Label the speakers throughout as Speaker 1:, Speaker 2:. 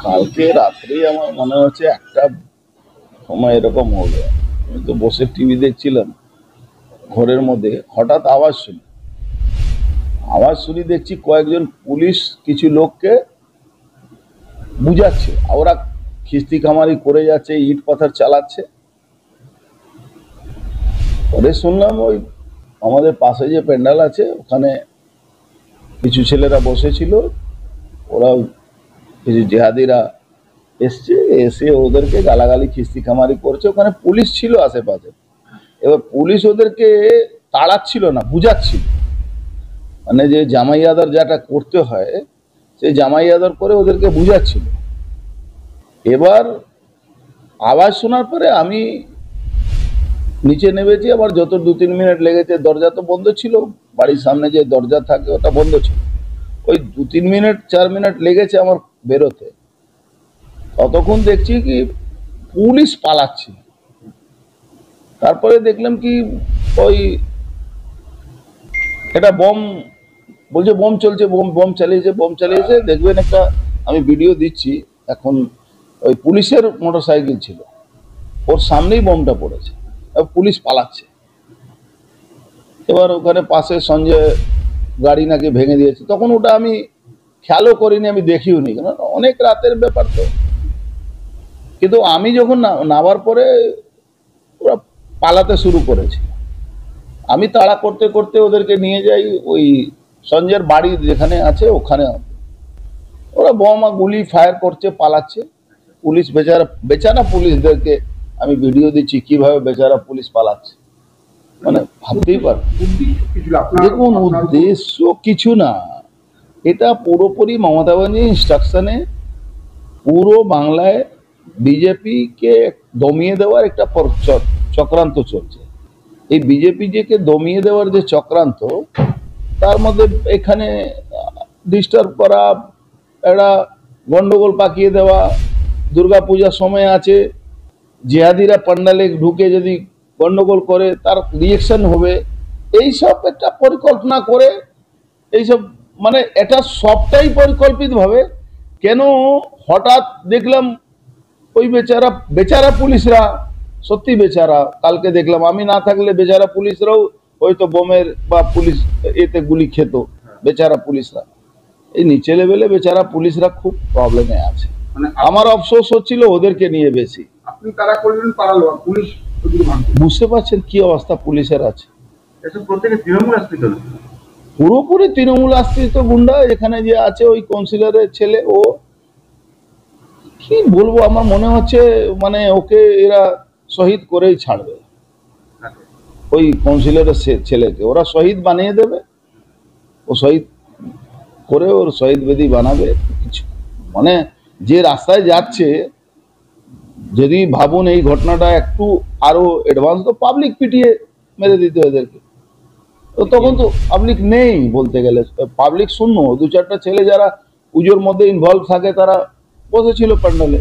Speaker 1: কালকে রাত্রে আমার মনে হচ্ছে একটা সময় এরকম হলো, আমি তো বসে টিভি দেখছিলাম ঘরের মধ্যে, হঠাৎ আওয়াজ শুনি দেখছি কয়েকজন পুলিশ কিছু লোককে বুঝাচ্ছে, ওরা খিস্তি খামারি করে যাচ্ছে, ইট পাথর চালাচ্ছে। পরে শুনলাম ওই আমাদের পাশে যে প্যান্ডেল আছে ওখানে কিছু ছেলেরা বসেছিল, ওরা কিছু জেহাদিরা এসছে, এসে ওদেরকে গালাগালি খিস্তি খামারি করছে। ওখানে পুলিশ ছিল আশেপাশে, এবার পুলিশ ওদেরকে তাড়াচ্ছিল না, বুঝাচ্ছিল, মানে যে জামাই আদর যেটা করতে হয় সেই জামাই আদর করে ওদেরকে বুঝাচ্ছিল। এবার আওয়াজ শোনার পরে আমি নিচে নেমেছি, আবার যত 2-3 মিনিট লেগেছে, দরজা তো বন্ধ ছিল, বাড়ির সামনে যে দরজা থাকে ওটা বন্ধ ছিল, ওই 2-3 মিনিট 4 মিনিট লেগেছে আমার বেরোতে। ততক্ষণ দেখছি কি পুলিশ পালাচ্ছে। তারপরে দেখলাম কি ওই এটা বম বলছে, বম চলছে, বম চালিয়েছে। দেখবেন একটা আমি ভিডিও দিচ্ছি এখন, ওই পুলিশের মোটরসাইকেল ছিল, ওর সামনেই বমটা পড়েছে, পুলিশ পালাচ্ছে। এবার ওখানে পাশে সঞ্জয় গাড়ি নাকি ভেঙে দিয়েছে, তখন ওটা আমি খেয়ালও করিনি, আমি দেখিও নি, কেন অনেক রাতের ব্যাপার তো। কিন্তু আমি যখন নামার পরে ওরা পালাতে শুরু করেছে, আমি তাড়া করতে করতে ওদেরকে নিয়ে যাই ওই সঞ্জয়ের বাড়ি যেখানে আছে ওখানে। ওরা বোম আর গুলি ফায়ার করছে, পালাচ্ছে। পুলিশ বেচারা পুলিশদেরকে আমি ভিডিও দিচ্ছি কিভাবে বেচারা পুলিশ পালাচ্ছে, মানে ভাবতেই পার। দেখুন উদ্দেশ্য কিছু না, এটা পুরোপুরি মমতা ব্যানার্জির ইনস্ট্রাকশনে পুরো বাংলায় বিজেপিকে দমিয়ে দেওয়ার একটা চক্রান্ত চলছে। এই বিজেপি কে দমিয়ে দেওয়ার যে চক্রান্ত, তার মধ্যে এখানে ডিস্টার্ব করা, একটা গন্ডগোল পাকিয়ে দেওয়া, দুর্গাপূজার সময় আছে, জিহাদিরা পান্ডালে ঢুকে যদি গন্ডগোল করে তার রিয়েকশন হবে, এইসব একটা পরিকল্পনা করে এইসব, মানে এটা সবটাই পরিকল্পিতভাবে। কেন হঠাৎ দেখলাম ওই বেচারা পুলিশরা, সত্যি বেচারা, কালকে দেখলাম আমি না থাকলে বেচারা পুলিশরাও হয়তো বোমের বা পুলিশ এতে গুলি খেত। বেচারা পুলিশরা, এই নিচে লেভেলে বেচারা পুলিশরা খুব প্রবলেমে আছে। আমার আফসোস হচ্ছিল ওদেরকে নিয়ে বেশি।
Speaker 2: আপনি তারা করলেন পালালো, পুলিশ
Speaker 1: বুঝতে পারছেন কি অবস্থা পুলিশের আছে।
Speaker 2: এসব প্রত্যেকে তৃণমূল আশ্রিত,
Speaker 1: পুরোপুরি তৃণমূল আশ্রিত গুন্ডা। এখানে যে আছে ওই কাউন্সিলরের ছেলে, ও কি বলবো, আমার মনে হচ্ছে মানে ওকে এরা শহীদ করেই ছাড়বে। ওই কাউন্সিলরের ছেলেকে ওরা শহীদ বানিয়ে দেবে, ও শহীদ করে ওর শহীদ বেদি বানাবে কিছু, মানে যে রাস্তায় যাচ্ছে। যদি ভাবুন এই ঘটনাটা একটু আরো অ্যাডভান্স, তো পাবলিক পিটিয়ে মেরে দিতে এদেরকে, তো তখন তো পাবলিক নেই বলতে গেলে, পাবলিক শূন্য। 2-4টা ছেলে যারা পুজোর মধ্যে ইনভলভ থাকে তারা বসেছিল প্যান্ডেলে।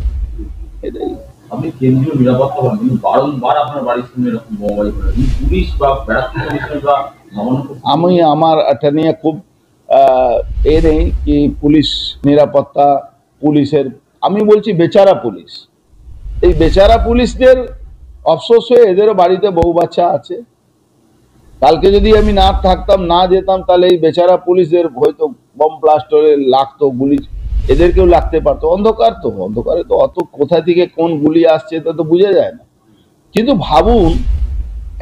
Speaker 1: এটাই।
Speaker 3: আপনি কেন্দ্রীয় নিরাপত্তা বাহিনী বারংবার আপনার বাড়ির সামনে এরকম বোমাবাজি করে, পুলিশ বা ব্যারাকপুর কমিশনার বা
Speaker 1: আমি আমার এটা নিয়ে খুব নেই কি পুলিশ নিরাপত্তা, পুলিশের আমি বলছি বেচারা পুলিশ, এই বেচারা পুলিশদের অফসোস হয়ে এদেরও বাড়িতে বউ বাচ্চা আছে। কালকে যদি আমি না থাকতাম, না যেতাম, তাহলে এই বেচারা পুলিশদের হয়তো বম ব্লাস্ট হলে লাগতো, গুলি এদেরকেও লাগতে পারতো। অন্ধকার তো, অন্ধকারে তো অত কোথা থেকে কোন গুলি আসছে তা তো বোঝা যায় না। কিন্তু ভাবুন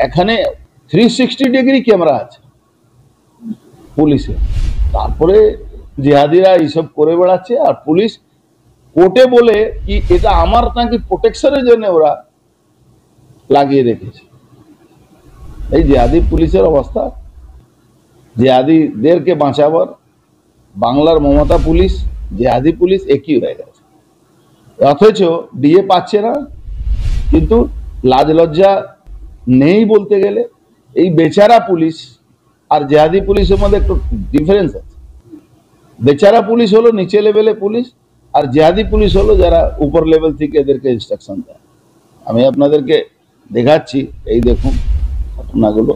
Speaker 1: এখানে 360 ডিগ্রি ক্যামেরা আছে পুলিশে, তারপরে জিহাদিরা এইসব করে বেড়াচ্ছে। আর পুলিশ কোর্টে বলে কি এটা আমার নাকি প্রোটেকশনের জন্য ওরা লাগিয়ে রেখেছে। এই জিহাদি পুলিশের অবস্থা, জিহাদিদেরকে বাঁচাবার বাংলার মমতা পুলিশ, জিহাদি পুলিশ একই হয়ে গেছে। অথচ ডিএ পাচ্ছে না, কিন্তু লাজ লজ্জা নেই বলতে গেলে। এই বেচারা পুলিশ আর জিহাদি পুলিশের মধ্যে একটু ডিফারেন্স আছে। বেচারা পুলিশ হলো নিচে লেভেলে পুলিশ, আর জিহাদি পুলিশ হলো যারা উপর লেভেল থেকে এদেরকে ইনস্ট্রাকশন দেয়। আমি আপনাদেরকে দেখাচ্ছি, এই দেখুন ঘটনাগুলো।